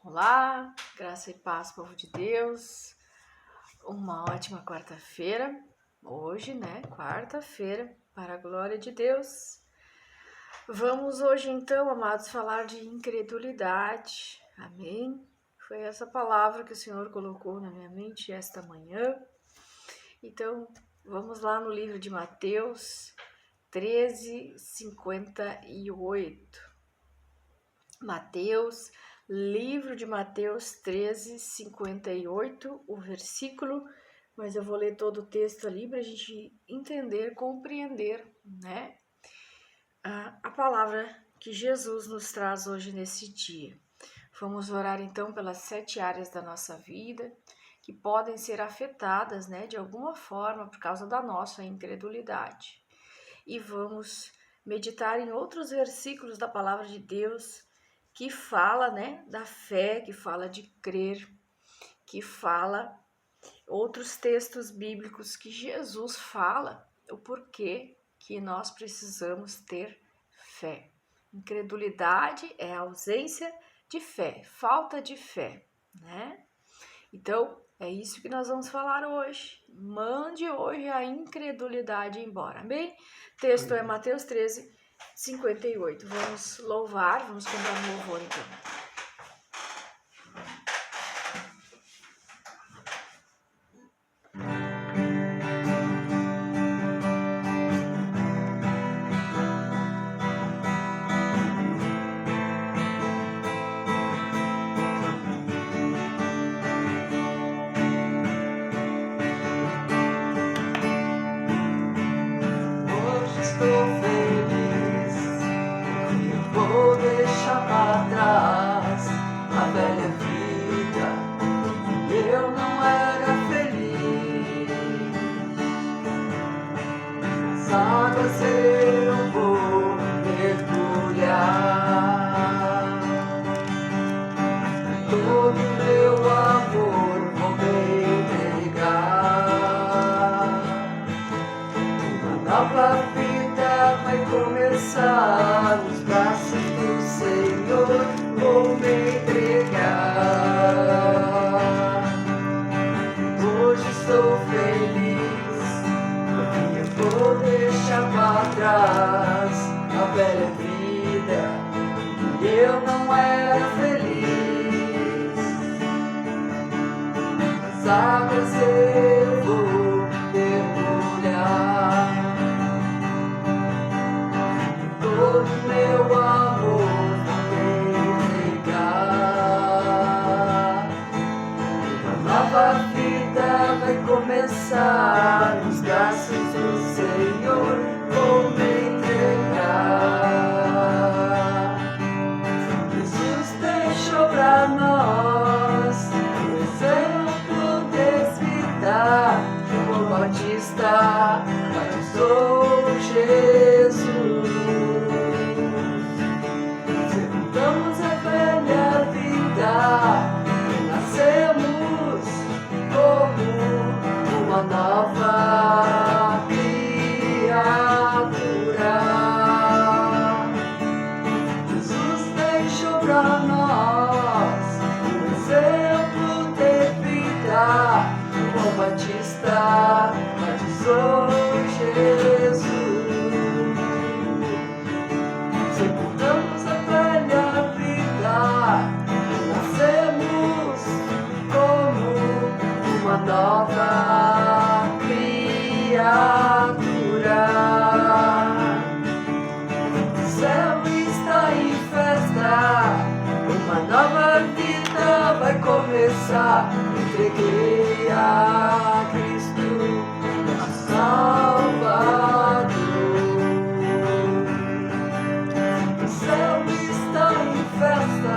Olá, graça e paz, povo de Deus. Uma ótima quarta-feira. Hoje, quarta-feira, para a glória de Deus. Vamos hoje, então, amados, falar de incredulidade. Amém? Foi essa palavra que o Senhor colocou na minha mente esta manhã. Então, vamos lá no livro de Mateus 13:58. Livro de Mateus 13:58, o versículo, mas eu vou ler todo o texto ali para a gente entender, compreender, a palavra que Jesus nos traz hoje nesse dia. Vamos orar então pelas 7 áreas da nossa vida que podem ser afetadas, de alguma forma por causa da nossa incredulidade. E vamos meditar em outros versículos da palavra de Deus que fala, da fé, que fala de crer, que fala outros textos bíblicos que Jesus fala o porquê que nós precisamos ter fé. Incredulidade é a ausência de fé, falta de fé, Então, é isso que nós vamos falar hoje. Mande hoje a incredulidade embora, amém? Texto é Mateus 13:58. Vamos louvar, vamos cantar um louvor então. Eu vou mergulhar, todo meu amor vou me entregar. Uma nova vida vai começar nos braços do Senhor, vou me entregar. Hoje estou feliz, vou deixar para trás a velha vida que eu não era feliz. Nas águas eu vou mergulhar, todo meu amor vou me entregar. Uma nova vida vai começar nos braços do Senhor, vou me entregar. Jesus deixou pra nós um exemplo desse vida. João Batista batizou Jesus. Sepultamos a velha vida, nascemos como uma nova criatura. Jesus deixou pra nós um exemplo de vida. João Batista batizou Jesus. Sepultamos a velha vida, nascemos como uma nova criatura. O céu está em festa, uma nova vida vai começar. Entreguei a Cristo, nosso Salvador. O céu está em festa,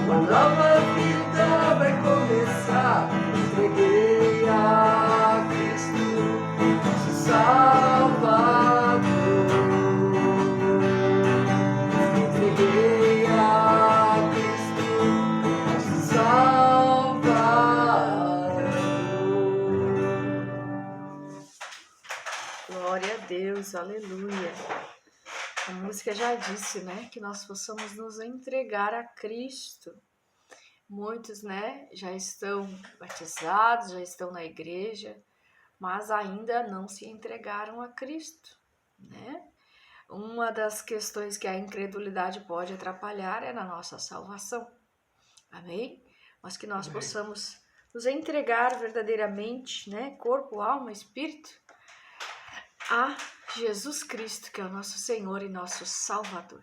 uma nova vida vai começar. Entreguei a Cristo, nosso Salvador. Entreguei a Cristo, nosso Salvador. Glória a Deus, aleluia. A música já disse, que nós possamos nos entregar a Cristo. Muitos, né, já estão batizados, já estão na igreja, mas ainda não se entregaram a Cristo, né? Uma das questões que a incredulidade pode atrapalhar é na nossa salvação. Amém? Mas que nós Amém. possamos nos entregar verdadeiramente, né, corpo, alma, espírito, a Jesus Cristo, que é o nosso Senhor e nosso Salvador.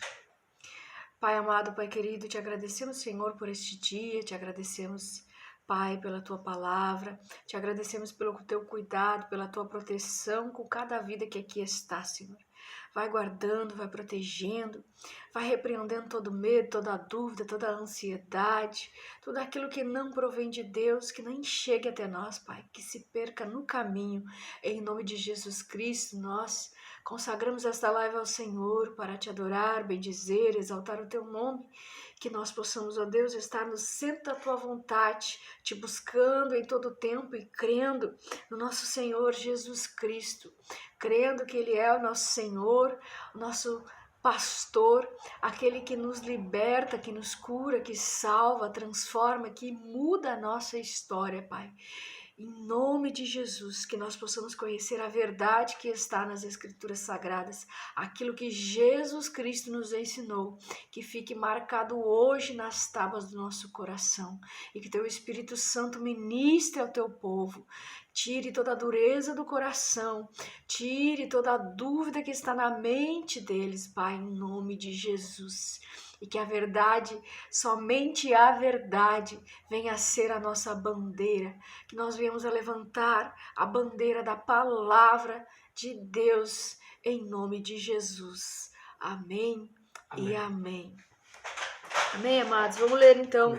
Pai amado, Pai querido, te agradecemos, Senhor, por este dia, te agradecemos, Pai, pela tua palavra, te agradecemos pelo teu cuidado, pela tua proteção com cada vida que aqui está, Senhor. Vai guardando, vai protegendo, vai repreendendo todo medo, toda dúvida, toda ansiedade, tudo aquilo que não provém de Deus, que nem chegue até nós, Pai, que se perca no caminho. Em nome de Jesus Cristo, nós consagramos esta live ao Senhor para te adorar, bendizer, exaltar o teu nome, que nós possamos, ó Deus, estar no centro da tua vontade, te buscando em todo o tempo e crendo no nosso Senhor Jesus Cristo, crendo que Ele é o nosso Senhor, o nosso pastor, aquele que nos liberta, que nos cura, que salva, transforma, que muda a nossa história, Pai. Em nome de Jesus, que nós possamos conhecer a verdade que está nas Escrituras Sagradas, aquilo que Jesus Cristo nos ensinou, que fique marcado hoje nas tábuas do nosso coração e que teu Espírito Santo ministre ao teu povo, tire toda a dureza do coração, tire toda a dúvida que está na mente deles, Pai, em nome de Jesus. E que a verdade, somente a verdade, venha a ser a nossa bandeira, que nós venhamos a levantar a bandeira da palavra de Deus, em nome de Jesus. Amém, e amém. Amém, amados? Vamos ler então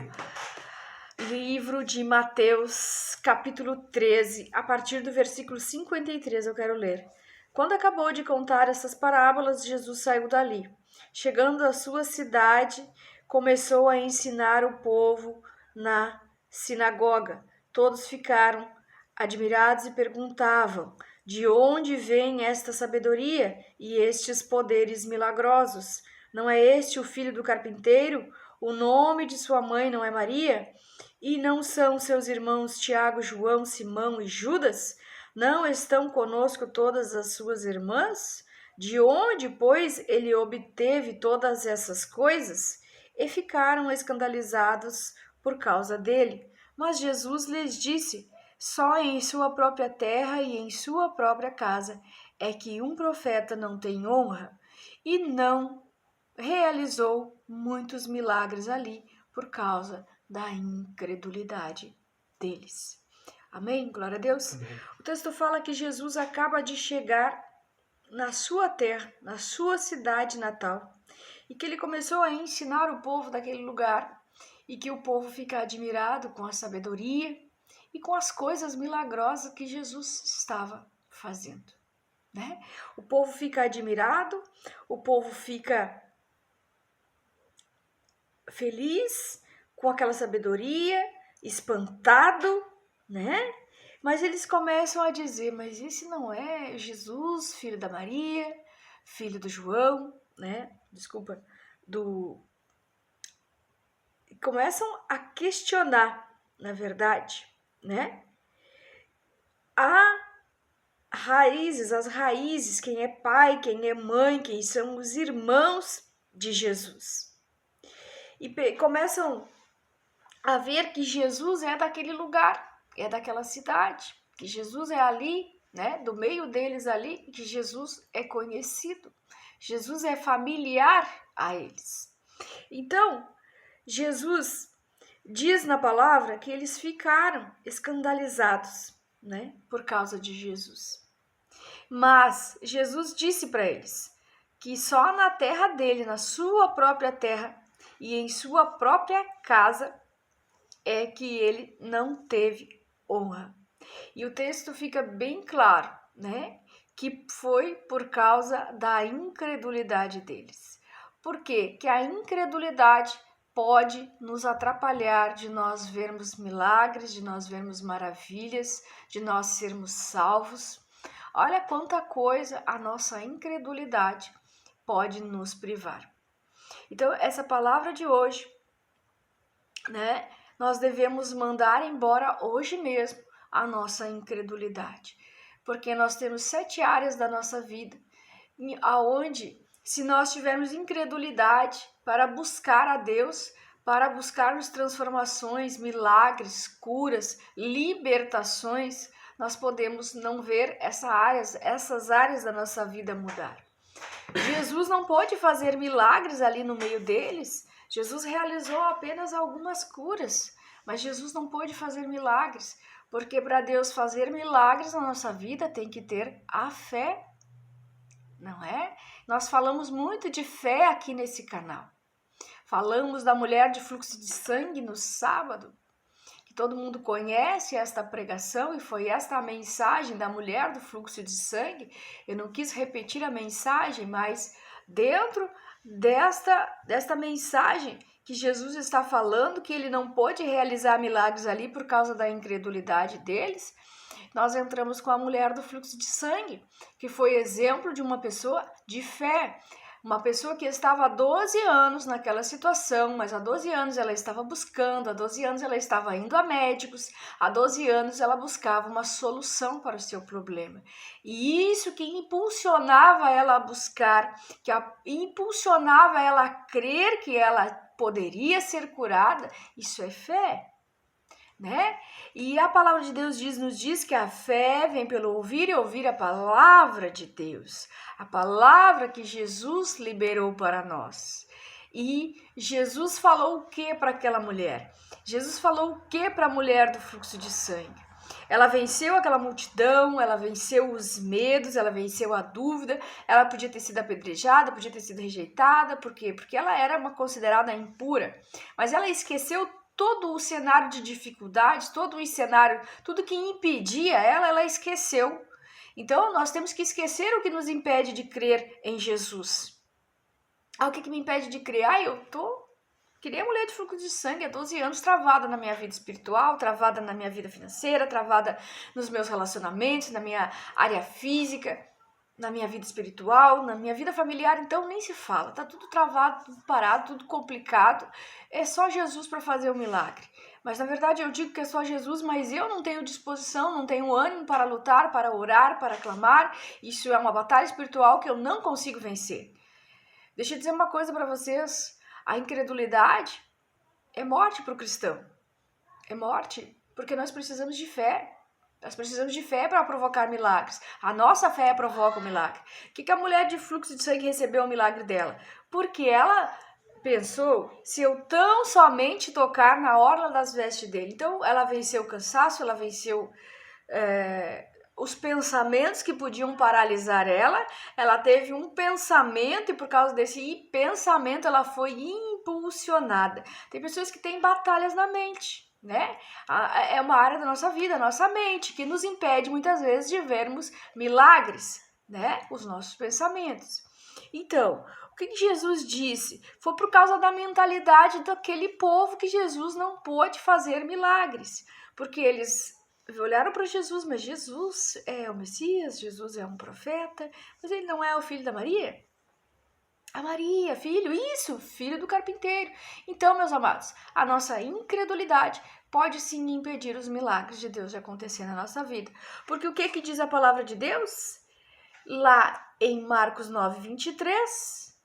livro de Mateus, capítulo 13, a partir do versículo 53 eu quero ler. Quando acabou de contar essas parábolas, Jesus saiu dali. Chegando à sua cidade, começou a ensinar o povo na sinagoga. Todos ficaram admirados e perguntavam: de onde vem esta sabedoria e estes poderes milagrosos? Não é este o filho do carpinteiro? O nome de sua mãe não é Maria? E não são seus irmãos Tiago, João, Simão e Judas? Não estão conosco todas as suas irmãs? De onde, pois, ele obteve todas essas coisas? E ficaram escandalizados por causa dele. Mas Jesus lhes disse: só em sua própria terra e em sua própria casa é que um profeta não tem honra. E não realizou muitos milagres ali por causa da incredulidade deles. Amém? Glória a Deus. Amém. O texto fala que Jesus acaba de chegar na sua terra, na sua cidade natal, e que ele começou a ensinar o povo daquele lugar, e que o povo fica admirado com a sabedoria e com as coisas milagrosas que Jesus estava fazendo, né? O povo fica admirado, o povo fica feliz com aquela sabedoria, espantado, né? Mas eles começam a dizer: mas esse não é Jesus, filho da Maria, filho do João, né? Desculpa, começam a questionar, na verdade, né? As raízes, quem é pai, quem é mãe, quem são os irmãos de Jesus. E começam a ver que Jesus é daquele lugar, é daquela cidade, que Jesus é ali, né, do meio deles ali, que Jesus é conhecido, Jesus é familiar a eles. Então, Jesus diz na palavra que eles ficaram escandalizados, né, por causa de Jesus. Mas Jesus disse para eles que só na terra dele, na sua própria terra e em sua própria casa, é que ele não teve honra. E o texto fica bem claro, né? Que foi por causa da incredulidade deles. Por quê? Que a incredulidade pode nos atrapalhar de nós vermos milagres, de nós vermos maravilhas, de nós sermos salvos. Olha quanta coisa a nossa incredulidade pode nos privar. Então, essa palavra de hoje, né, nós devemos mandar embora hoje mesmo a nossa incredulidade. Porque nós temos 7 áreas da nossa vida, aonde, se nós tivermos incredulidade para buscar a Deus, para buscarmos transformações, milagres, curas, libertações, nós podemos não ver essas áreas da nossa vida mudar. Jesus não pôde fazer milagres ali no meio deles. Jesus realizou apenas algumas curas, mas Jesus não pôde fazer milagres, porque para Deus fazer milagres na nossa vida tem que ter a fé, não é? Nós falamos muito de fé aqui nesse canal. Falamos da mulher de fluxo de sangue no sábado, que todo mundo conhece esta pregação, e foi esta a mensagem da mulher do fluxo de sangue. Eu não quis repetir a mensagem, mas dentro desta mensagem que Jesus está falando, que ele não pôde realizar milagres ali por causa da incredulidade deles, nós entramos com a mulher do fluxo de sangue, que foi exemplo de uma pessoa de fé. Uma pessoa que estava há 12 anos naquela situação, mas há 12 anos ela estava buscando, há 12 anos ela estava indo a médicos, há 12 anos ela buscava uma solução para o seu problema. E isso que impulsionava ela a buscar, impulsionava ela a crer que ela poderia ser curada, isso é fé, né? E a palavra de Deus nos diz que a fé vem pelo ouvir e ouvir a palavra de Deus, a palavra que Jesus liberou para nós. E Jesus falou o que para aquela mulher? Jesus falou o que para a mulher do fluxo de sangue? Ela venceu aquela multidão, ela venceu os medos, ela venceu a dúvida, ela podia ter sido apedrejada, podia ter sido rejeitada, por quê? Porque ela era considerada impura, mas ela esqueceu todo o cenário de dificuldades, todo o cenário, tudo que impedia ela esqueceu. Então, nós temos que esquecer o que nos impede de crer em Jesus. O que me impede de crer? Que nem a mulher de fluxo de sangue há 12 anos, travada na minha vida espiritual, travada na minha vida financeira, travada nos meus relacionamentos, na minha área física, na minha vida espiritual, na minha vida familiar. Então nem se fala, tá tudo travado, tudo parado, tudo complicado. É só Jesus para fazer o milagre. Mas na verdade eu digo que é só Jesus, mas eu não tenho disposição, não tenho ânimo para lutar, para orar, para clamar. Isso é uma batalha espiritual que eu não consigo vencer. Deixa eu dizer uma coisa para vocês. A incredulidade é morte para o cristão. É morte, porque nós precisamos de fé. Nós precisamos de fé para provocar milagres. A nossa fé provoca o milagre. O que a mulher de fluxo de sangue recebeu o milagre dela? Porque ela pensou, se eu tão somente tocar na orla das vestes dele. Então, ela venceu o cansaço, ela venceu os pensamentos que podiam paralisar ela. Ela teve um pensamento e por causa desse pensamento ela foi impulsionada. Tem pessoas que têm batalhas na mente, né? É uma área da nossa vida, a nossa mente, que nos impede muitas vezes de vermos milagres, né? Os nossos pensamentos. Então, o que Jesus disse? Foi por causa da mentalidade daquele povo que Jesus não pôde fazer milagres, porque eles olharam para Jesus, mas Jesus é o Messias, Jesus é um profeta, mas ele não é o filho da Maria? A Maria, filho do carpinteiro. Então, meus amados, a nossa incredulidade pode sim impedir os milagres de Deus de acontecer na nossa vida. Porque o que diz a palavra de Deus? Lá em Marcos 9, 23,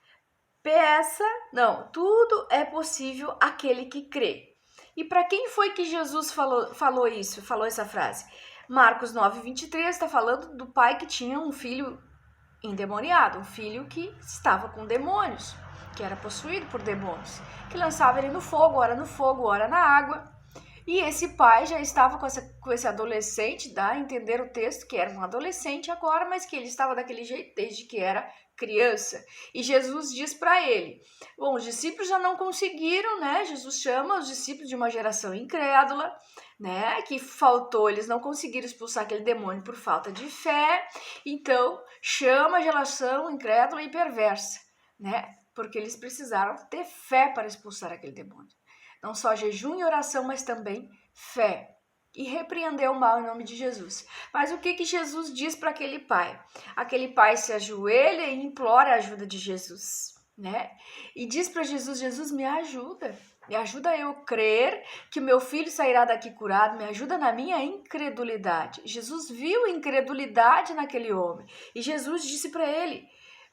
tudo é possível àquele que crê. E para quem foi que Jesus falou essa frase? Marcos 9, 23 está falando do pai que tinha um filho endemoniado, um filho que estava com demônios, que era possuído por demônios, que lançava ele no fogo, ora na água. E esse pai já estava com esse adolescente, dá a entender o texto que era um adolescente agora, mas que ele estava daquele jeito desde que era criança. E Jesus diz para ele, os discípulos já não conseguiram, né? Jesus chama os discípulos de uma geração incrédula, né? Que faltou, eles não conseguiram expulsar aquele demônio por falta de fé. Então, chama a geração incrédula e perversa, né? Porque eles precisaram ter fé para expulsar aquele demônio. Não só jejum e oração, mas também fé. E repreendeu o mal em nome de Jesus. Mas o que Jesus diz para aquele pai? Aquele pai se ajoelha e implora a ajuda de Jesus, né? E diz para Jesus, Jesus, me ajuda. Me ajuda eu crer que meu filho sairá daqui curado, me ajuda na minha incredulidade. Jesus viu incredulidade naquele homem e Jesus disse para ele: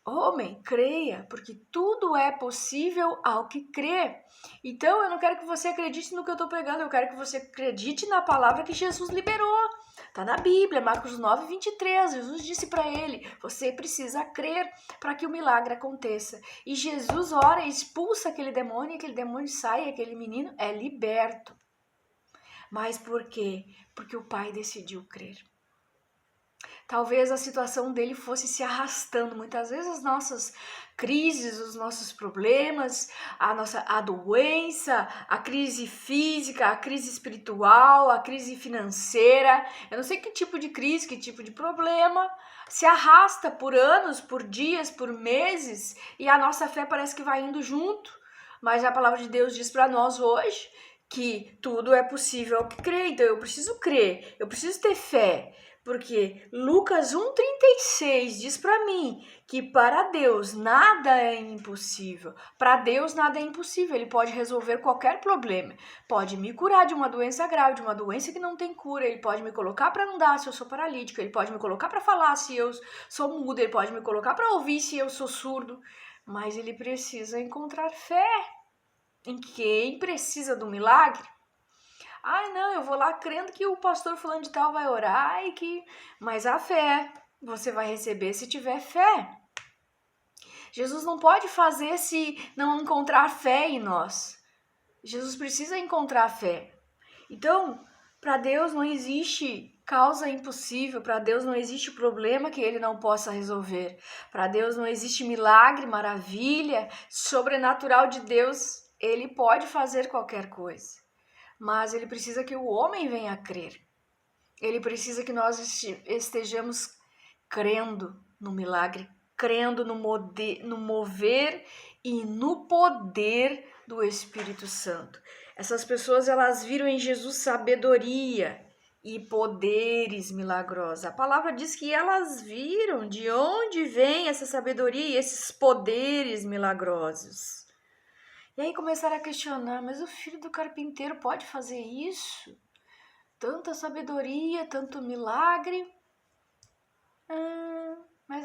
homem, creia, porque tudo é possível ao que crê. Então eu não quero que você acredite no que eu estou pregando, eu quero que você acredite na palavra que Jesus liberou. Está na Bíblia, Marcos 9, 23. Jesus disse para ele: você precisa crer para que o milagre aconteça. E Jesus ora e expulsa aquele demônio, e aquele demônio sai, e aquele menino é liberto. Mas por quê? Porque o pai decidiu crer. Talvez a situação dele fosse se arrastando. Muitas vezes as nossas crises, os nossos problemas, a doença, a crise física, a crise espiritual, a crise financeira, eu não sei que tipo de crise, que tipo de problema, se arrasta por anos, por dias, por meses, e a nossa fé parece que vai indo junto. Mas a palavra de Deus diz para nós hoje que tudo é possível ao que crê. Então eu preciso crer, eu preciso ter fé. Porque Lucas 1,36 diz para mim que para Deus nada é impossível. Para Deus nada é impossível. Ele pode resolver qualquer problema. Pode me curar de uma doença grave, de uma doença que não tem cura. Ele pode me colocar para andar se eu sou paralítico. Ele pode me colocar para falar se eu sou mudo. Ele pode me colocar para ouvir se eu sou surdo. Mas ele precisa encontrar fé em quem precisa do milagre. Ai, não, eu vou lá crendo que o pastor fulano de tal vai orar e que... Mas a fé você vai receber se tiver fé. Jesus não pode fazer se não encontrar fé em nós. Jesus precisa encontrar fé. Então, para Deus não existe causa impossível, para Deus não existe problema que ele não possa resolver. Para Deus não existe milagre, maravilha, sobrenatural de Deus. Ele pode fazer qualquer coisa. Mas ele precisa que o homem venha a crer. Ele precisa que nós estejamos crendo no milagre, crendo no mover e no poder do Espírito Santo. Essas pessoas, elas viram em Jesus sabedoria e poderes milagrosos. A palavra diz que elas viram de onde vem essa sabedoria e esses poderes milagrosos. E aí começaram a questionar, mas o filho do carpinteiro pode fazer isso? Tanta sabedoria, tanto milagre. Mas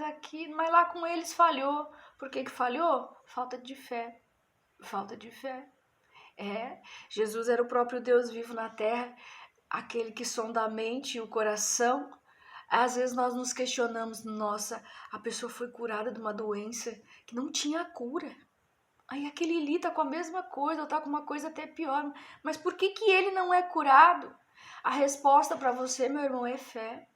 lá com eles falhou. Por que falhou? Falta de fé. Falta de fé. Jesus era o próprio Deus vivo na terra, aquele que sonda a mente e o coração. Às vezes nós nos questionamos, nossa, a pessoa foi curada de uma doença que não tinha cura. Aí aquele ali tá com a mesma coisa, ou tá com uma coisa até pior. Mas por que ele não é curado? A resposta para você, meu irmão, é fé.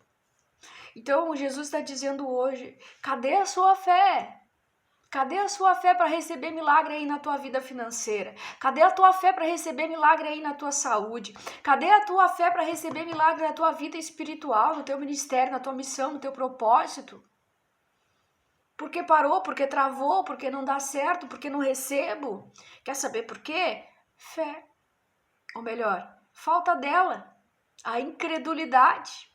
Então Jesus está dizendo hoje, cadê a sua fé? Cadê a sua fé para receber milagre aí na tua vida financeira? Cadê a tua fé para receber milagre aí na tua saúde? Cadê a tua fé para receber milagre na tua vida espiritual, no teu ministério, na tua missão, no teu propósito? Porque parou, porque travou, porque não dá certo, porque não recebo. Quer saber por quê? Fé. Ou melhor, falta dela. A incredulidade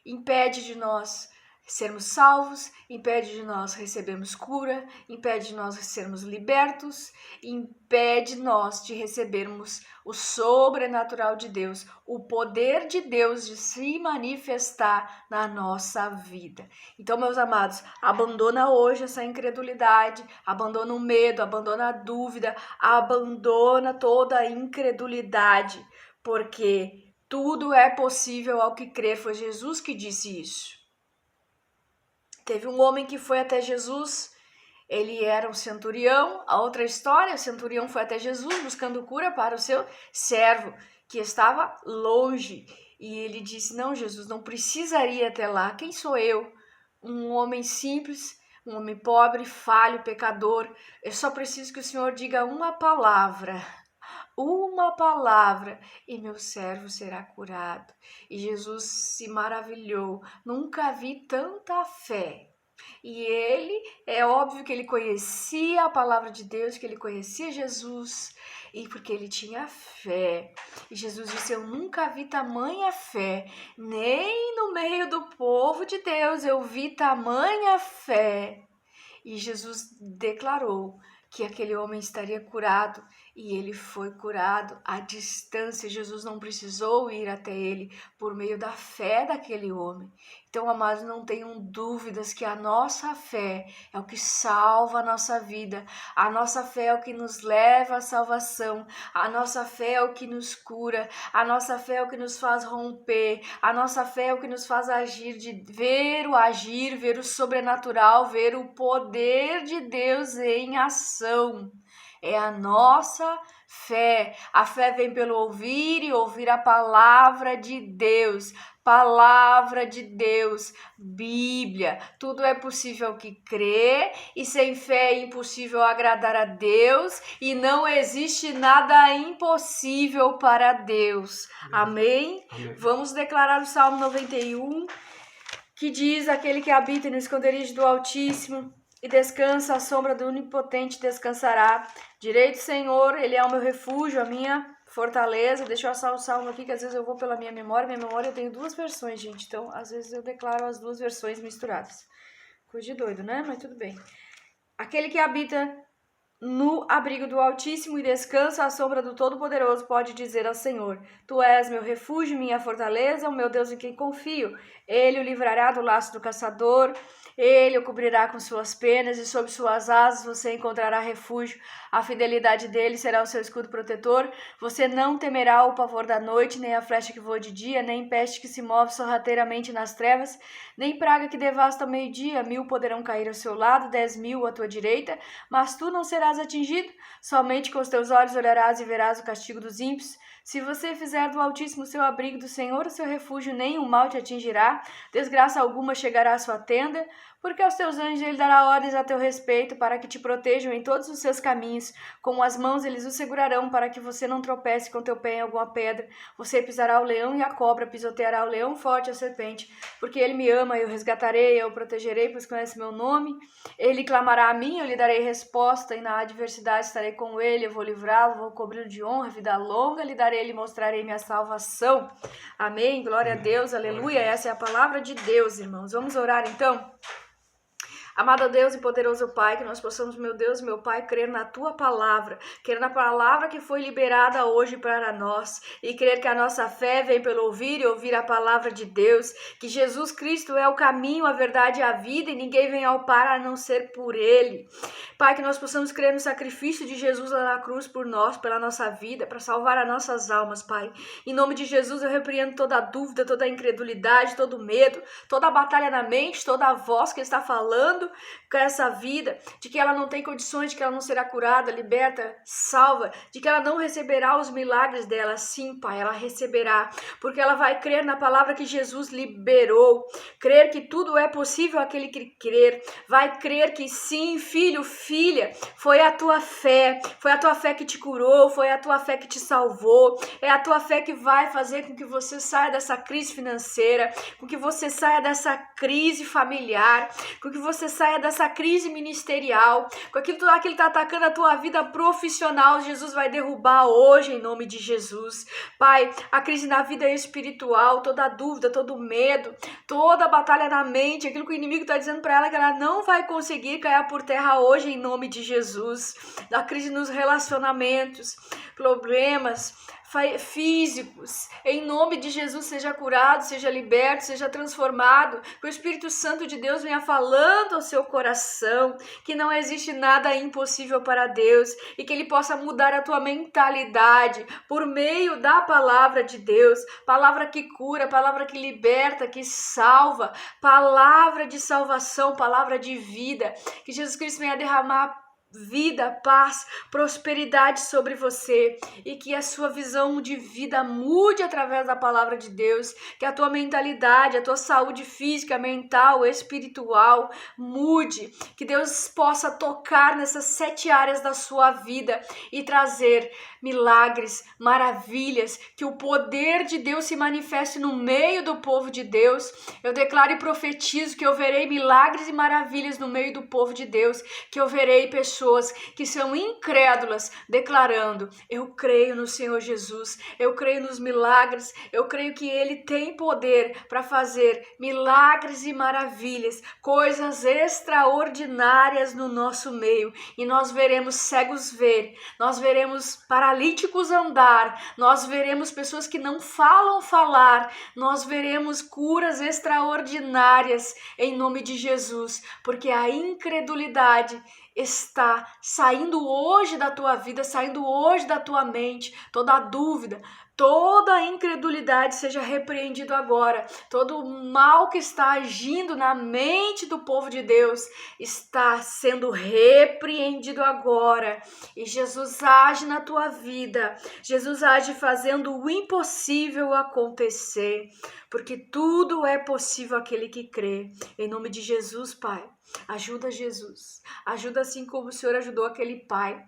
impede de nós sermos salvos, impede de nós recebermos cura, impede de nós sermos libertos, impede nós de recebermos o sobrenatural de Deus, o poder de Deus de se manifestar na nossa vida. Então, meus amados, abandona hoje essa incredulidade, abandona o medo, abandona a dúvida, abandona toda a incredulidade, porque tudo é possível ao que crer. Foi Jesus que disse isso. Teve um homem que foi até Jesus, ele era um centurião. A outra história, o centurião foi até Jesus buscando cura para o seu servo, que estava longe. E ele disse, não, Jesus, não precisaria ir até lá. Quem sou eu? Um homem simples, um homem pobre, falho, pecador. Eu só preciso que o Senhor diga uma palavra e meu servo será curado. E Jesus se maravilhou, nunca vi tanta fé. E ele, é óbvio que ele conhecia a palavra de Deus, que ele conhecia Jesus, e porque ele tinha fé. E Jesus disse, eu nunca vi tamanha fé, nem no meio do povo de Deus eu vi tamanha fé. E Jesus declarou que aquele homem estaria curado e ele foi curado à distância. Jesus não precisou ir até ele por meio da fé daquele homem. Então, amados, não tenham dúvidas que a nossa fé é o que salva a nossa vida, a nossa fé é o que nos leva à salvação, a nossa fé é o que nos cura, a nossa fé é o que nos faz romper, a nossa fé é o que nos faz agir, de ver o agir, ver o sobrenatural, ver o poder de Deus em ação. É a nossa fé. A fé vem pelo ouvir e ouvir a palavra de Deus. Palavra de Deus, Bíblia. Tudo é possível que crê, e sem fé é impossível agradar a Deus, e não existe nada impossível para Deus. Amém? Amém. Vamos declarar o Salmo 91, que diz: aquele que habita no esconderijo do Altíssimo e descansa à sombra do Onipotente descansará. Direito, Senhor, Ele é o meu refúgio, a minha fortaleza. Deixa eu achar o salmo aqui, que às vezes eu vou pela minha memória. Minha memória eu tenho duas versões, gente. Então, às vezes eu declaro as duas versões misturadas. Coisa de doido, né? Mas tudo bem. Aquele que habita no abrigo do Altíssimo e descansa à sombra do Todo-Poderoso pode dizer ao Senhor: Tu és meu refúgio, minha fortaleza, o meu Deus em quem confio. Ele o livrará do laço do caçador, ele o cobrirá com suas penas, e sob suas asas você encontrará refúgio. A fidelidade dele será o seu escudo protetor. Você não temerá o pavor da noite, nem a flecha que voa de dia, nem peste que se move sorrateiramente nas trevas, nem praga que devasta ao meio-dia. 1000 poderão cair ao seu lado, 10.000 à tua direita, mas tu não serás atingido. Somente com os teus olhos olharás e verás o castigo dos ímpios. Se você fizer do Altíssimo o seu abrigo, do Senhor o seu refúgio, nenhum mal te atingirá, desgraça alguma chegará à sua tenda, porque aos teus anjos ele dará ordens a teu respeito, para que te protejam em todos os seus caminhos. Com as mãos eles o segurarão, para que você não tropece com teu pé em alguma pedra. Você pisará o leão e a cobra, pisoteará o leão forte e a serpente. Porque ele me ama, eu resgatarei, eu o protegerei, pois conhece meu nome. Ele clamará a mim, eu lhe darei resposta, e na adversidade estarei com ele, eu vou livrá-lo, vou cobri-lo de honra, vida longa lhe darei, lhe mostrarei minha salvação. Amém, glória a Deus, aleluia. Essa é a palavra de Deus, irmãos. Vamos orar então? Amado Deus e poderoso Pai, que nós possamos, meu Deus, meu Pai, crer na Tua palavra, crer na palavra que foi liberada hoje para nós, e crer que a nossa fé vem pelo ouvir e ouvir a palavra de Deus, que Jesus Cristo é o caminho, a verdade e a vida, e ninguém vem ao Pai a não ser por Ele. Pai, que nós possamos crer no sacrifício de Jesus lá na cruz por nós, pela nossa vida, para salvar as nossas almas, Pai. Em nome de Jesus, eu repreendo toda dúvida, toda incredulidade, todo medo, toda batalha na mente, toda a voz que está falando com essa vida, de que ela não tem condições, de que ela não será curada, liberta, salva, de que ela não receberá os milagres dela. Sim, Pai, ela receberá, porque ela vai crer na palavra que Jesus liberou, crer que tudo é possível àquele que crer, vai crer que sim, filho, filha, foi a tua fé que te curou, foi a tua fé que te salvou, é a tua fé que vai fazer com que você saia dessa crise financeira, com que você saia dessa crise familiar, com que você saia dessa crise ministerial, com aquilo que está atacando a tua vida profissional. Jesus vai derrubar hoje em nome de Jesus. Pai, a crise na vida espiritual, toda dúvida, todo medo, toda batalha na mente, aquilo que o inimigo está dizendo para ela que ela não vai conseguir cair por terra hoje em nome de Jesus. A crise nos relacionamentos, problemas físicos, em nome de Jesus, seja curado, seja liberto, seja transformado, que o Espírito Santo de Deus venha falando ao seu coração, que não existe nada impossível para Deus, e que Ele possa mudar a tua mentalidade por meio da palavra de Deus, palavra que cura, palavra que liberta, que salva, palavra de salvação, palavra de vida, que Jesus Cristo venha derramar vida, paz, prosperidade sobre você, e que a sua visão de vida mude através da palavra de Deus, que a tua mentalidade, a tua saúde física, mental, espiritual mude, que Deus possa tocar nessas 7 áreas da sua vida e trazer milagres, maravilhas, que o poder de Deus se manifeste no meio do povo de Deus. Eu declaro e profetizo que eu verei milagres e maravilhas no meio do povo de Deus, que eu verei pessoas pessoas que são incrédulas, declarando: eu creio no Senhor Jesus, eu creio nos milagres, eu creio que Ele tem poder para fazer milagres e maravilhas, coisas extraordinárias no nosso meio, e nós veremos cegos ver, nós veremos paralíticos andar, nós veremos pessoas que não falam falar, nós veremos curas extraordinárias em nome de Jesus, porque a incredulidade está saindo hoje da tua vida, saindo hoje da tua mente, toda a dúvida, toda a incredulidade seja repreendido agora, todo o mal que está agindo na mente do povo de Deus está sendo repreendido agora, e Jesus age na tua vida, Jesus age fazendo o impossível acontecer, porque tudo é possível àquele que crê. Em nome de Jesus, Pai, ajuda Jesus, ajuda assim como o Senhor ajudou aquele pai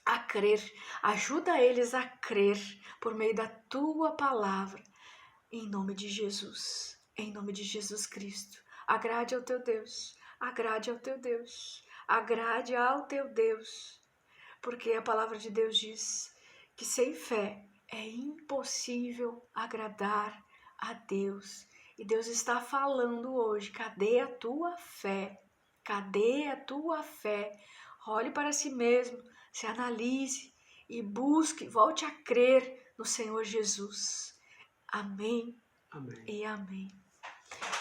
a crer, ajuda eles a crer por meio da tua palavra, em nome de Jesus Cristo. Agrade ao teu Deus, agrade ao teu Deus, agrade ao teu Deus, porque a palavra de Deus diz que sem fé é impossível agradar a Deus. E Deus está falando hoje: cadê a tua fé? Cadê a tua fé? Olhe para si mesmo, se analise e busque, volte a crer no Senhor Jesus. Amém. Amém. E amém.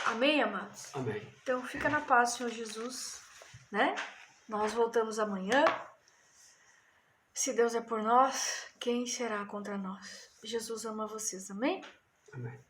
Amém, amados? Amém. Então fica na paz, Senhor Jesus, né? Nós voltamos amanhã. Se Deus é por nós, quem será contra nós? Jesus ama vocês, amém? Amém.